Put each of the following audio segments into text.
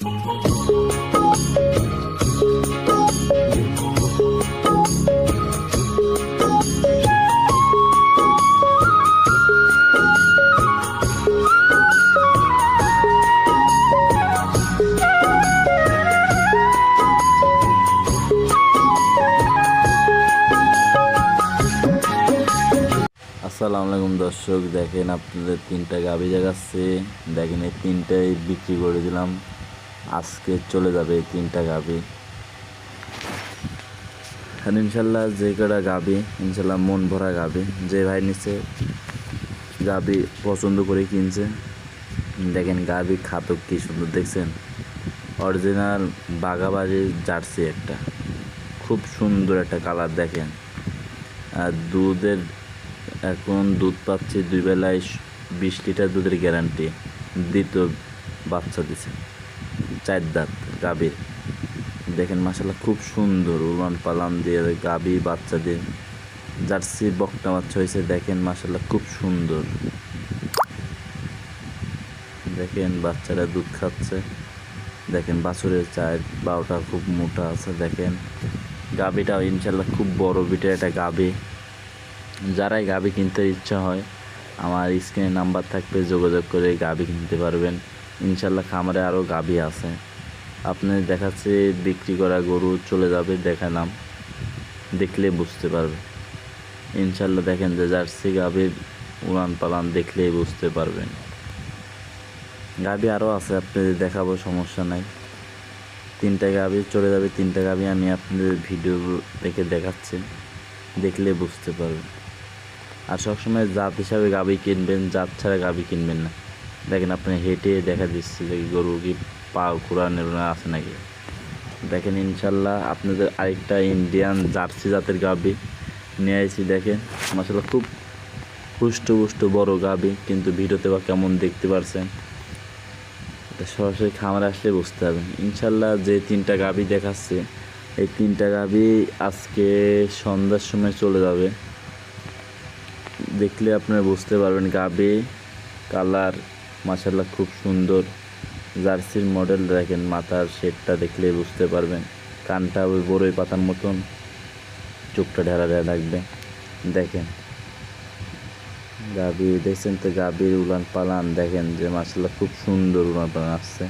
আসসালামু আলাইকুম দর্শক, দেখেন আপনাদের 3টা গাভী জাগাচ্ছে। দেখেন এই 3টাই বিক্রি করে দিলাম, আজকে চলে যাবে এই 3টা গাভী। আর ইনশাল্লাহ যে কটা গাভী ইনশাল্লাহ মন ভরা গাভী, যে ভাই নিচ্ছে গাভী পছন্দ করে কিনছে। দেখেন গাভী খাতক কি সুন্দর, দেখছেন অরিজিনাল বাঘাবাড়ির জার্সি, একটা খুব সুন্দর একটা কালার। দেখেন আর দুধের এখন দুধ পাচ্ছি 2 বেলায় 20 লিটার দুধের গ্যারান্টি। দ্বিতীয় বাচ্চা দিছে, 4 দাঁত গাভীর। দেখেন মাশাআল্লাহ খুব সুন্দর উলান পালান দিয়ে গাভী বাচ্চা দিয়ে জার্সি বকনা বাচ্চা হয়েছে। দেখেন মাশাআল্লাহ খুব সুন্দর, দেখেন বাচ্চারা দুধ খাচ্ছে। দেখেন বাছুরের 4-12টা খুব মোটা আছে। দেখেন গাভীটা ইনশাআল্লাহ খুব বড় বিটের একটা গাভী। যারাই গাভী কিনতে ইচ্ছা হয় আমার স্ক্রিনে নাম্বার থাকবে, যোগাযোগ করে গাভী কিনতে পারবেন। ইনশাল্লাহ খামারে আরও গাভী আছে, আপনি দেখাচ্ছে বিক্রি করা গরু চলে যাবে, দেখালাম দেখলে বুঝতে পারবে ইনশাল্লাহ। দেখেন যে জার্সি গাভীর উড়ান পালান দেখলেই বুঝতে পারবেন। গাভী আরও আছে, আপনাদের দেখাবো, সমস্যা নাই। 3টা গাভী চলে যাবে, 3টা গাভী আমি আপনাদের ভিডিও দেখে দেখাচ্ছি, দেখলে বুঝতে পারবেন। আর সবসময় জাত হিসাবে গাভী কিনবেন, জাত ছাড়া গাভী কিনবেন না। দেখেন আপনি হেঁটে দেখা দিচ্ছে যে গরু কি পা কুড়ানোর আছে নাকি। দেখেন ইনশাল্লাহ আপনাদের আরেকটা ইন্ডিয়ান জার্সি জাতের গাভী নিয়ে আসছি। দেখেন মাশাআল্লাহ খুব হুষ্ট বড় গাভী, কিন্তু ভিডিওতে বা কেমন দেখতে পারছেন এটা সরাসরি খামারে আসলে বুঝতে পারবেন। ইনশাল্লাহ যে 3টা গাভী দেখাচ্ছে এই 3টা গাভী আজকে সন্ধ্যার সময় চলে যাবে, দেখলে আপনারা বুঝতে পারবেন। গাভী কালার মাশাআল্লাহ খুব সুন্দর, জার্সির মডেল। দেখেন মাথার শেডটা দেখলে বুঝতে পারবেন, কানটা ওই বড়ই পাতার মতন, চোখটা ঢেরা লাগবে। দেখেন গাভী দেখছেন তো, গাভীর উলান পালান দেখেন যে মাশাআল্লাহ খুব সুন্দর উলান পালান আসছে,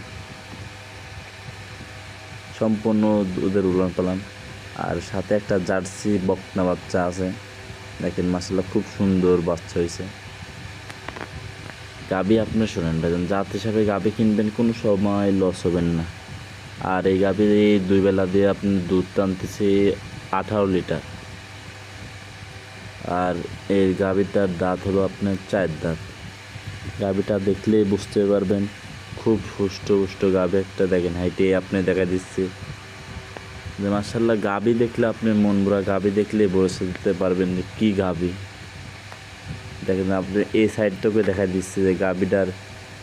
সম্পূর্ণ দুধের উলান পালান। আর সাথে একটা জার্সি বকনা বাচ্চা আছে। দেখেন মাশাআল্লাহ খুব সুন্দর বাচ্চা হয়েছে। গাভী আপনি শোনেন ভাইজান, জাত হিসাবে গাভী কিনবেন, কোনো সময় লস হবেন না। আর এই গাভীর 2 বেলা দিয়ে আপনি দুধ টানতেছি 18 লিটার। আর এই গাভীটার দাঁত হলো আপনার 4 দাঁত। গাভীটা দেখলেই বুঝতে পারবেন খুব হুষ্ট গাভী একটা। দেখেন হাইটে আপনি দেখা দিচ্ছি যে মাশাআল্লাহ গাভী দেখলে আপনি মন ভরা, গাভী দেখলে বসে দিতে পারবেন যে কী গাভী। দেখেন আপনি এই সাইডটাকে দেখা দিচ্ছে যে গাভীটার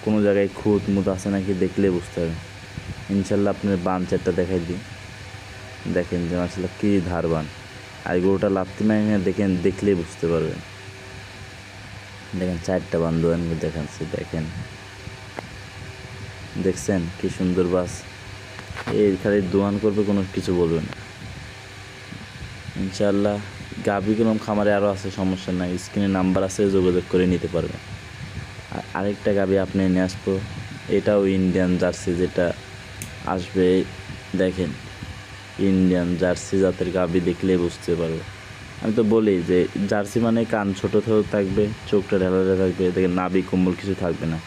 কোনো জায়গায় খুঁত মুত আছে নাকি, দেখলে বুঝতে পারবেন। ইনশাল্লাহ আপনার বান চারটা দেখাই দিই, দেখেন যে মাশাআল্লাহ কী ধারবান। আর গরুটা লাত্তি মাইনে দেখেন, দেখলেই বুঝতে পারবেন। দেখেন 4টা বান দোয়ান দেখাচ্ছি, দেখেন দেখছেন কি সুন্দর বাস। এই খালি দোয়ান করবে, কোনো কিছু বলবে না। ইনশাআল্লাহ গাভীগুলো খামারে আরও আছে, সমস্যা নাই, স্ক্রিনে নাম্বার আছে, যোগাযোগ করে নিতে পারবেন। আর আরেকটা গাভী আপনি নিয়ে আসবো, এটাও ইন্ডিয়ান জার্সি যেটা আসবে। দেখেন ইন্ডিয়ান জার্সি জাতের গাভী দেখলে বুঝতে পারবে। আমি তো বলি যে জার্সি মানে কান ছোটো থাকবে, চোখটা ঢেলা থাকবে, দেখেন নাভি কম্বল কিছু থাকবে না।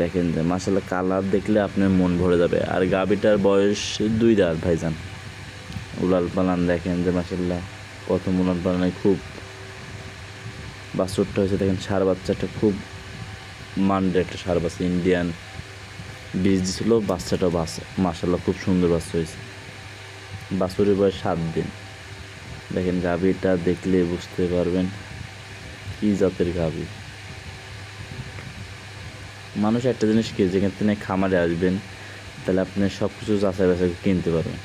দেখেন যে মাশাআল্লাহ কালার দেখলে আপনার মন ভরে যাবে। আর গাভীটার বয়স 2 দাঁত ভাইজান, উলাল পালান দেখেন যে মাশাআল্লাহ প্রথম উলান পালানে খুব বাছুরটা হয়েছে। দেখেন ষাঁড় বাচ্চাটা খুব মানডে একটা ষাঁড় বাচ্চা, ইন্ডিয়ান বীজ দিছিল, বাচ্চাটাও মাশাআল্লাহ খুব সুন্দর বাচ্চা হয়েছে। বাছুরের বয়স 7 দিন। দেখেন গাভীটা দেখলে বুঝতে পারবেন কী জাতের গাভী। মানুষ একটা জিনিস কি, যেখান থেকে খামারে আসবেন তাহলে আপনি সব কিছু যাচাই বাছাই কিনতে পারবেন।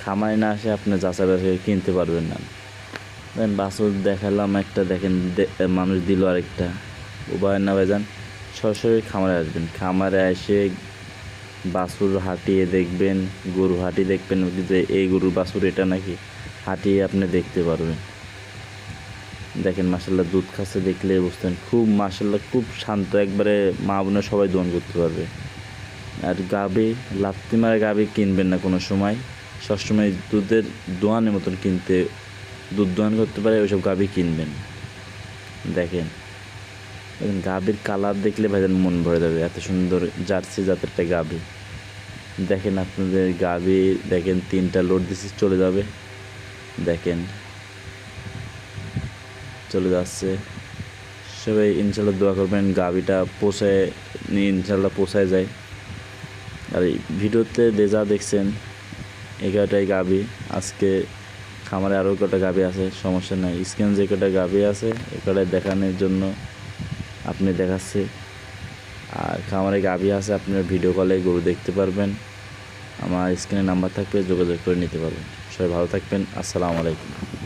খামারে না আসে আপনি যাচাই বাছাই কিনতে পারবেন না। দেখেন বাছুর দেখালাম একটা, দেখেন মানুষ দিল আরেকটা। উভয় না ভাইজান, সরাসরি খামারে আসবেন, খামারে এসে বাছুর হাঁটিয়ে দেখবেন, গরু হাঁটিয়ে দেখবেন যে এই গরুর বাছুর এটা নাকি, হাঁটিয়ে আপনি দেখতে পারবেন। দেখেন মাশাল্লাহ দুধ খাচ্ছে, দেখলে বুঝতেন খুব মাশাল্লাহ খুব শান্ত, একবারে মা বোনের সবাই দোয়ান করতে পারবে। আর গাভী লাত্তি মারা গাভী কিনবেন না কোনো সময়, সবসময় দুধের দোয়ানের মতন কিনতে, দুধ দোয়ান করতে পারে ওইসব গাভী কিনবেন। দেখেন গাভীর কালার দেখলে ভাইজান মন ভরে যাবে, এত সুন্দর জার্সি জাতের একটা গাভী। দেখেন আপনাদের গাভী দেখেন 3টা লোড দিছি, চলে যাবে, দেখেন চলে যাচ্ছে। সবাই ইনশাল্লাহ দোয়া করবেন গাভীটা পোষায় নিয়ে ইনশাল্লাহ পোষায় যায়। আর এই ভিডিওতে যা দেখছেন 11টাই গাভী, আজকে খামারে আরও কটা গাভী আছে, সমস্যা নাই, স্ক্রিনে যে কটা গাভী আছে এ কটায় দেখানোর জন্য আপনি দেখাচ্ছে। আর খামারে গাভী আছে, আপনার ভিডিও কলে গরু দেখতে পারবেন, আমার স্ক্রিনে নাম্বার থাকবে, যোগাযোগ করে নিতে পারবেন। সবাই ভালো থাকবেন, আসসালামু আলাইকুম।